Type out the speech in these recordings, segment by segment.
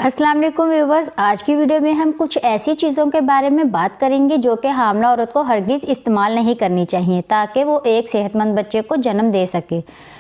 अस्सलाम वालेकुम व्यूवर्स, आज की वीडियो में हम कुछ ऐसी चीज़ों के बारे में बात करेंगे जो कि हामला औरत को हरगिज़ इस्तेमाल नहीं करनी चाहिए ताकि वो एक सेहतमंद बच्चे को जन्म दे सके।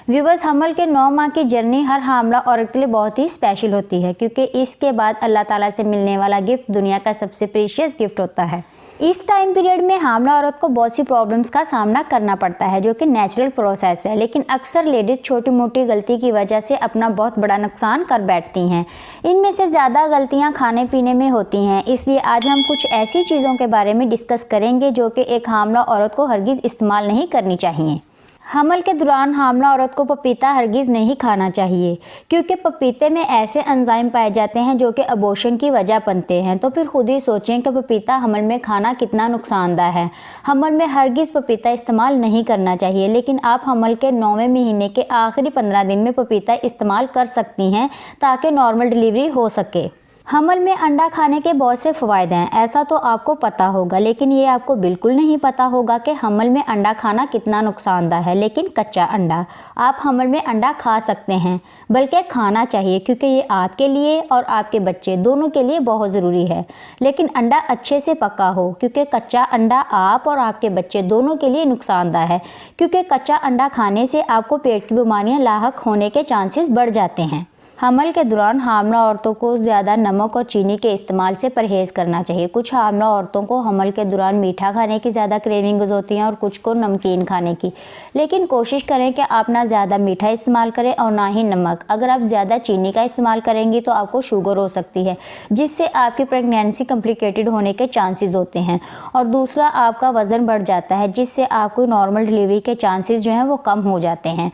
व्यूवर्स, हमल के 9 माह की जर्नी हर हामला औरत के लिए बहुत ही स्पेशल होती है क्योंकि इसके बाद अल्लाह ताला से मिलने वाला गिफ्ट दुनिया का सबसे प्रीशियस गिफ्ट होता है। इस टाइम पीरियड में हामला औरत को बहुत सी प्रॉब्लम्स का सामना करना पड़ता है जो कि नेचुरल प्रोसेस है, लेकिन अक्सर लेडीज़ छोटी मोटी गलती की वजह से अपना बहुत बड़ा नुकसान कर बैठती हैं। इनमें से ज़्यादा गलतियां खाने पीने में होती हैं, इसलिए आज हम कुछ ऐसी चीज़ों के बारे में डिस्कस करेंगे जो कि एक हामला औरत को हरगिज़ इस्तेमाल नहीं करनी चाहिए। हमल के दौरान हामला औरत को पपीता हरगिज़ नहीं खाना चाहिए क्योंकि पपीते में ऐसे एंजाइम पाए जाते हैं जो कि अबॉर्शन की वजह बनते हैं। तो फिर खुद ही सोचें कि पपीता हमल में खाना कितना नुकसानदायक है। हमल में हरगिज़ पपीता इस्तेमाल नहीं करना चाहिए, लेकिन आप हमल के 9वें महीने के आखिरी 15 दिन में पपीता इस्तेमाल कर सकती हैं ताकि नॉर्मल डिलीवरी हो सके। हमल में अंडा खाने के बहुत से फ़ायदे हैं, ऐसा तो आपको पता होगा, लेकिन ये आपको बिल्कुल नहीं पता होगा कि हमल में अंडा खाना कितना नुकसानदायक है। लेकिन कच्चा अंडा आप हमल में अंडा खा सकते हैं, बल्कि खाना चाहिए क्योंकि ये आपके लिए और आपके बच्चे दोनों के लिए बहुत ज़रूरी है। लेकिन अंडा अच्छे से पका हो क्योंकि कच्चा अंडा आप और आपके बच्चे दोनों के लिए नुकसानदायक है, क्योंकि कच्चा अंडा खाने से आपको पेट की बीमारियाँ लाहक होने के चांसेस बढ़ जाते हैं। हमल के दौरान हामला औरतों को ज़्यादा नमक और चीनी के इस्तेमाल से परहेज़ करना चाहिए। कुछ हामला औरतों को हमल के दौरान मीठा खाने की ज़्यादा क्रेविंग्स होती हैं और कुछ को नमकीन खाने की, लेकिन कोशिश करें कि आप ना ज़्यादा मीठा इस्तेमाल करें और ना ही नमक। अगर आप ज़्यादा चीनी का इस्तेमाल करेंगी तो आपको शुगर हो सकती है, जिससे आपकी प्रेगनेंसी कॉम्प्लिकेटेड होने के चांसेस होते हैं। और दूसरा, आपका वज़न बढ़ जाता है, जिससे आपको नॉर्मल डिलीवरी के चांसेस जो हैं वो कम हो जाते हैं।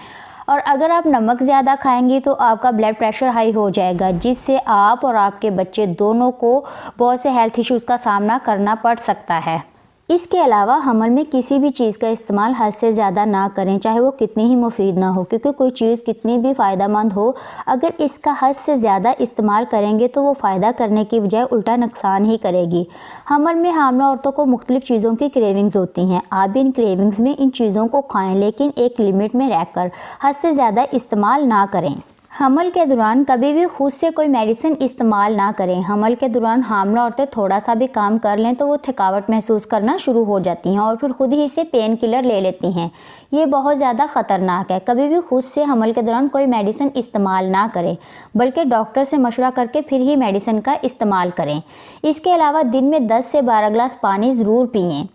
और अगर आप नमक ज़्यादा खाएंगी तो आपका ब्लड प्रेशर हाई हो जाएगा, जिससे आप और आपके बच्चे दोनों को बहुत से हेल्थ इश्यूज़ का सामना करना पड़ सकता है। इसके अलावा हमल में किसी भी चीज़ का इस्तेमाल हद से ज़्यादा ना करें, चाहे वो कितनी ही मुफीद ना हो, क्योंकि कोई चीज़ कितनी भी फ़ायदेमंद हो, अगर इसका हद से ज़्यादा इस्तेमाल करेंगे तो वो फ़ायदा करने की बजाय उल्टा नुकसान ही करेगी। हमल में हामला औरतों को मुख्तलिफ़ चीज़ों की क्रेविंग्स होती हैं। आप भी इन क्रेविंग्स में इन चीज़ों को खाएँ, लेकिन एक लिमिट में रहकर, हद से ज़्यादा इस्तेमाल ना करें। हमल के दौरान कभी भी खुद से कोई मेडिसिन इस्तेमाल ना करें। हमल के दौरान हामला औरतें थोड़ा सा भी काम कर लें तो वो थकावट महसूस करना शुरू हो जाती हैं और फिर खुद ही से पेन किलर ले लेती हैं। ये बहुत ज़्यादा ख़तरनाक है। कभी भी खुद से हमल के दौरान कोई मेडिसिन इस्तेमाल ना करें, बल्कि डॉक्टर से मशवरा करके फिर ही मेडिसिन का इस्तेमाल करें। इसके अलावा दिन में 10 से 12 गिलास पानी ज़रूर पिएँ।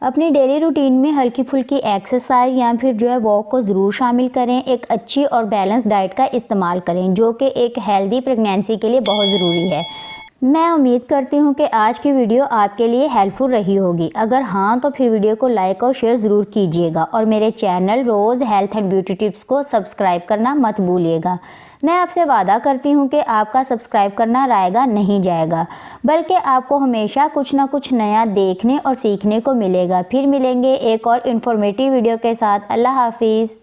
अपनी डेली रूटीन में हल्की फुल्की एक्सरसाइज या फिर जो है वॉक को ज़रूर शामिल करें। एक अच्छी और बैलेंस डाइट का इस्तेमाल करें जो कि एक हेल्दी प्रेगनेंसी के लिए बहुत ज़रूरी है। मैं उम्मीद करती हूँ कि आज की वीडियो आपके लिए हेल्पफुल रही होगी। अगर हाँ तो फिर वीडियो को लाइक और शेयर ज़रूर कीजिएगा और मेरे चैनल रोज़ हेल्थ एंड ब्यूटी टिप्स को सब्सक्राइब करना मत भूलिएगा। मैं आपसे वादा करती हूँ कि आपका सब्सक्राइब करना रायगा नहीं जाएगा, बल्कि आपको हमेशा कुछ ना कुछ नया देखने और सीखने को मिलेगा। फिर मिलेंगे एक और इन्फॉर्मेटिव वीडियो के साथ। अल्लाह हाफिज़।